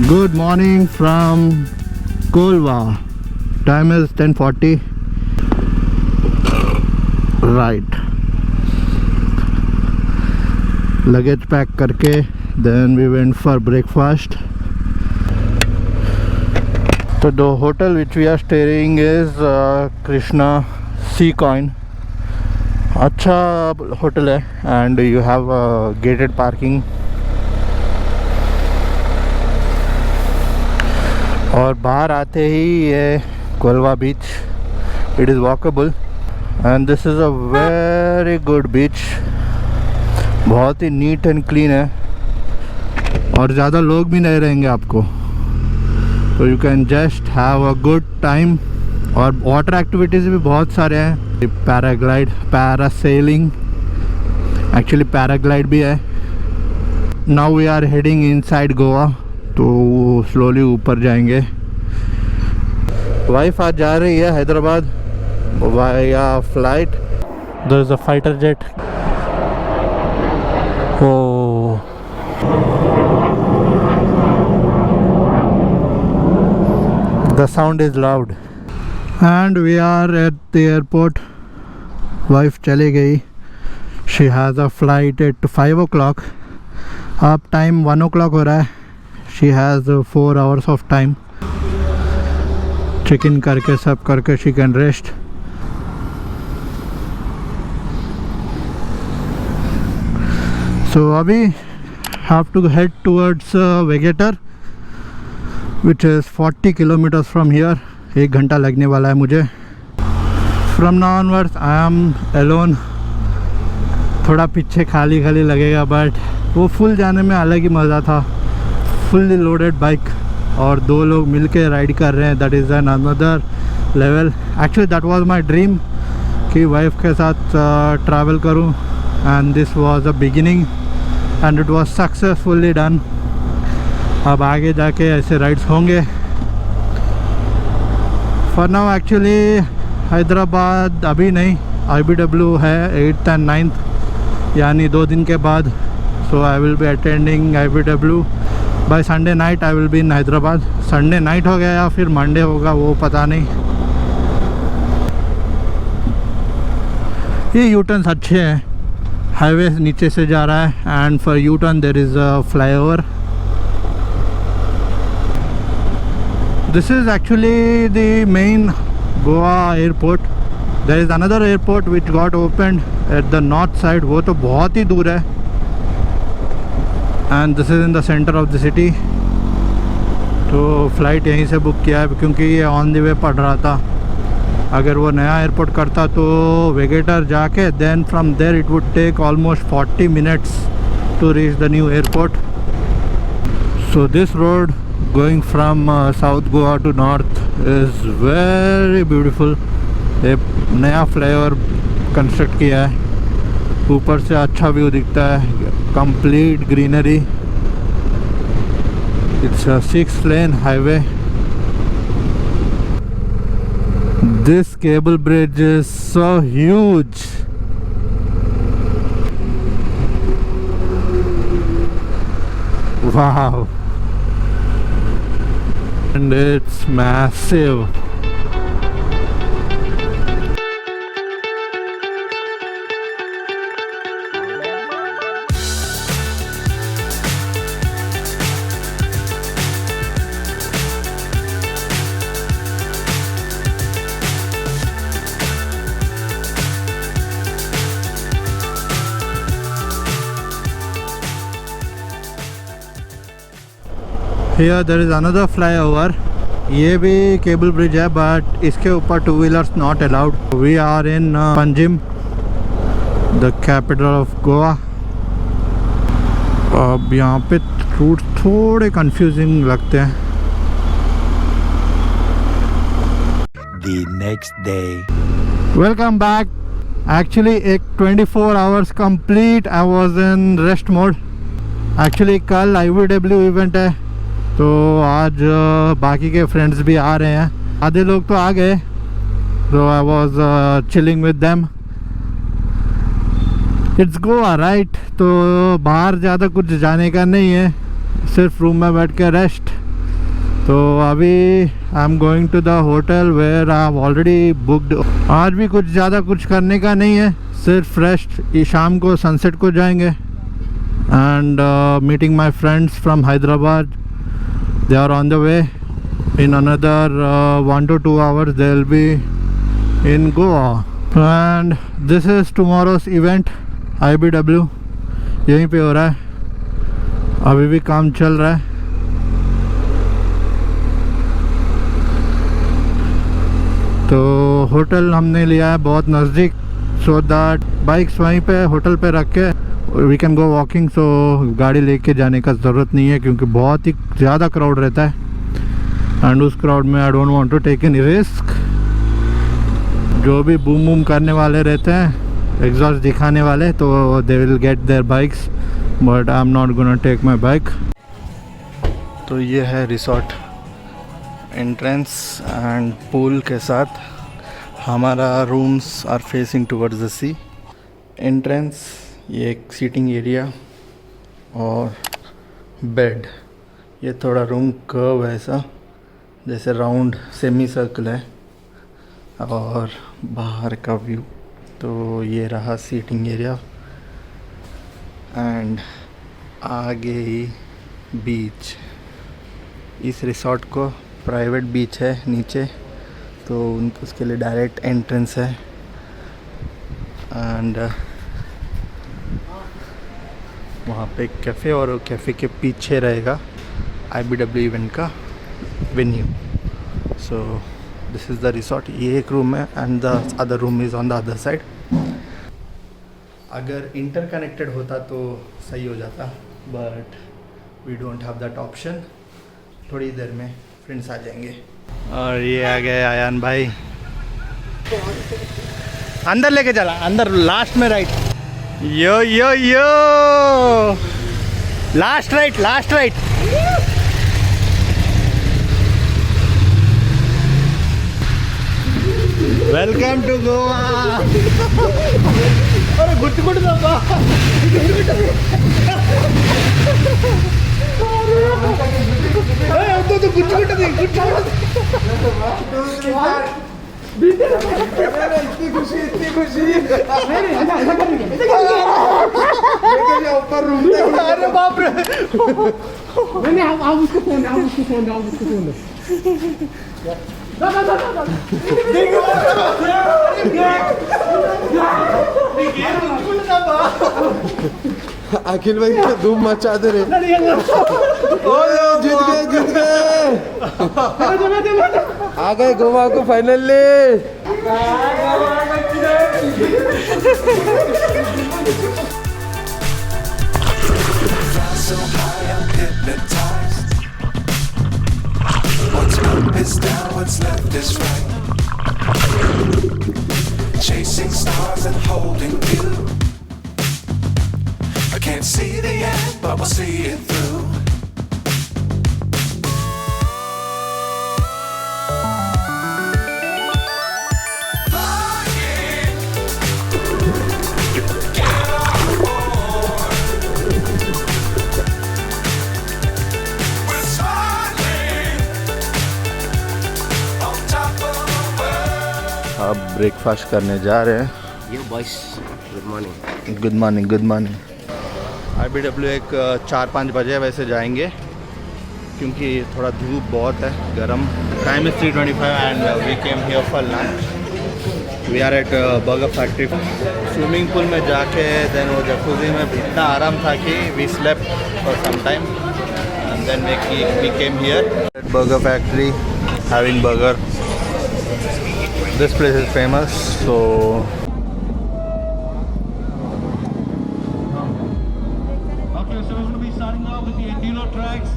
Good morning from Kolwa. Time is 10:40. Right. Luggage pack करके then we went for breakfast. So the hotel which we are staying is Krishna Sea Coin. अच्छा hotel है and you have gated parking. और बाहर आते ही ये Colva beach, it is walkable and this is a very good beach. बहुत ही neat and clean है और ज़्यादा लोग भी नहीं रहेंगे आपको, तो you can just have a good time. और वाटर एक्टिविटीज़ भी बहुत सारे हैं, पैराग्लाइड, पैरासेलिंग, एक्चुअली पैराग्लाइड भी है. Now we are heading inside Goa, तो स्लोली ऊपर जाएंगे. वाइफ आज जा रही है Hyderabad via flight. There is a fighter jet. Oh the sound is loud and we are at the airport. Wife चली गई. She has a flight at 5 o'clock. अब टाइम 1 o'clock हो रहा है. She has 4 hours of time. Check in करके सब करके she can rest. So अभी have to head towards Vegator, which is 40 kilometers from here. 1 घंटा लगने वाला है मुझे. From now onwards I am alone. थोड़ा पीछे खाली खाली लगेगा, बट वो फुल जाने में अलग ही मज़ा था. फुल्ली लोडेड बाइक और 2 लोग मिलके राइड कर रहे हैं, that is an another level. Actually that was my dream कि वाइफ के साथ ट्रैवल करूं, and this was a beginning and it was successfully done. अब आगे जाके ऐसे राइड्स होंगे. फॉर नाउ एक्चुअली हैदराबाद अभी नहीं, IBW है 8th and 9th, यानी 2 दिन के बाद. So I will be attending IBW. By Sunday night I will be in Hyderabad. Sunday night हो गया या फिर मंडे होगा वो पता नहीं. ये यू टर्न्स अच्छे हैं. हाईवे नीचे से जा रहा है and for U turn there is a flyover. This is actually the main Goa airport. There is another airport which got opened at the north side. वो तो बहुत ही दूर है. And this is in the centre of the city. तो flight यहीं से book किया है क्योंकि ये ऑन द वे पड़ रहा था. अगर वो नया एयरपोर्ट करता तो वेगेटर जाके then from there it would take almost 40 minutes to reach the new airport. So this road going from south Goa to north is very beautiful. एक नया फ्लाईओवर कंस्ट्रक्ट किया है. ऊपर से अच्छा व्यू दिखता है, complete greenery. It's a 6-lane highway. This cable bridge is so huge. Wow, and it's massive. Here there is another flyover. ये भी केबल ब्रिज है बट इसके ऊपर 2 wheelers not allowed. We are in Panjim, the capital of Goa. अब यहाँ पे root थोड़े confusing लगते हैं. The next day. Welcome back. Actually एक 24 hours complete I was in rest mode. Actually कल IBW इवेंट है, तो आज बाकी के फ्रेंड्स भी आ रहे हैं. आधे लोग तो आ गए, तो I was chilling with them. It's Goa right, तो बाहर ज़्यादा कुछ जाने का नहीं है, सिर्फ रूम में बैठ के रेस्ट तो अभी I am going to the hotel where I have already booked. आज भी कुछ ज़्यादा कुछ करने का नहीं है, सिर्फ फ्रेश शाम को सनसेट को जाएंगे and meeting my friends from Hyderabad. They are on the way, in another 1 to 2 hours they will be in Goa and this is tomorrow's event IBW। यहीं पे हो रहा है, अभी भी काम चल रहा है। तो होटल हमने लिया है बहुत नज़दीक, सो दैट बाइक्स वहीं पे होटल पे रख के वी कैन गो वॉकिंग। सो गाड़ी लेके जाने का ज़रूरत नहीं है क्योंकि बहुत ही ज़्यादा क्राउड रहता है एंड उस क्राउड में I don't want to take any risk. जो भी बूम बूम करने वाले रहते हैं, एग्जॉस्ट दिखाने वाले, तो they will get their bikes, but I am not gonna take my bike. तो ये है रिसोर्ट एंट्रेंस एंड पूल के साथ। हमारा rooms are facing towards the sea. Entrance, ये एक सीटिंग एरिया और बेड। ये थोड़ा रूम कर्व है ऐसा, जैसे राउंड सेमी सर्कल है। और बाहर का व्यू, तो ये रहा सीटिंग एरिया एंड आगे ही बीच। इस रिसोर्ट को प्राइवेट बीच है नीचे, तो उसके लिए डायरेक्ट एंट्रेंस है एंड वहाँ पे कैफ़े और कैफ़े के पीछे रहेगा IBW इवेंट का venue. So this is the resort. ये एक रूम है and the other room is on the other side. अगर इंटरकनेक्टेड होता तो सही हो जाता, but we don't have that option. थोड़ी देर में फ्रेंड्स आ जाएंगे। और ये आ गए आयान भाई, अंदर लेके चला, अंदर लास्ट में right. Yo yo yo, last right, last right. Welcome to Goa. अरे गुट गुट बाबा, तो गुट गुट दे, गुट इतनी खुशी, इतनी खुशी। ऊपर रूम। अरे बाप रे, नहीं आप उसको फोन, आप उसको फोन, आप उसको फोन। अखिल भाई तो धूम मचा दे रहे। जीत गए, जीत गए, आ गए गोवा को finally. What's up is down, what's left is right. Chasing stars and holding you. I can't see the end, but we'll see it through. अब ब्रेकफास्ट करने जा रहे हैं। ये boys, good morning. Good morning, good morning. IBW एक 4-5 बजे वैसे जाएंगे क्योंकि थोड़ा धूप बहुत है, गरम। Time is 3:25 and we came here for lunch. We are at burger factory. Swimming pool में जाके देन वो जकूज़ी में इतना आराम था कि we slept for some time and then we came here at burger factory having burger. This place is famous, so okay, so we're going to be starting off with the enduro tracks.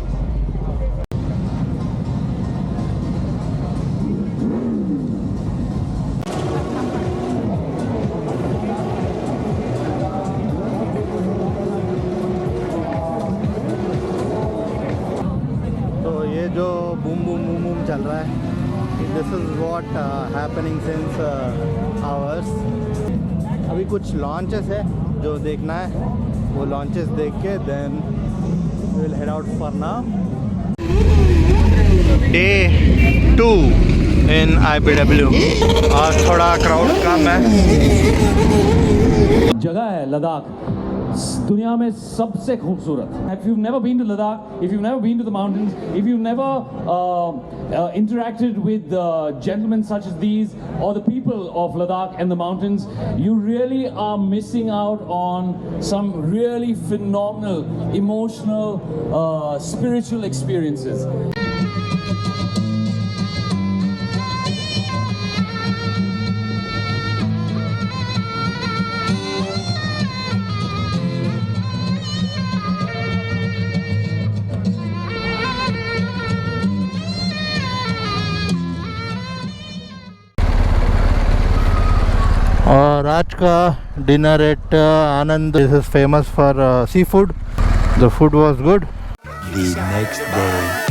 तो ये जो boom boom boom boom चल रहा है, this is what happening since hours। अभी कुछ launches है जो देखना है, वो लॉन्चेस देख के then we will head out for now। Day 2 in IBW. आज थोड़ा क्राउड कम है. जगह है लद्दाख दुनिया में सबसे खूबसूरत. If you've never been to Ladakh, if you've never been to the mountains, if you've never interacted with gentlemen such as these or the people of Ladakh and the mountains, you really are missing out on some really phenomenal, emotional, spiritual experiences. और आज का dinner at Anand. This is famous for sea food. The food was good. The next day.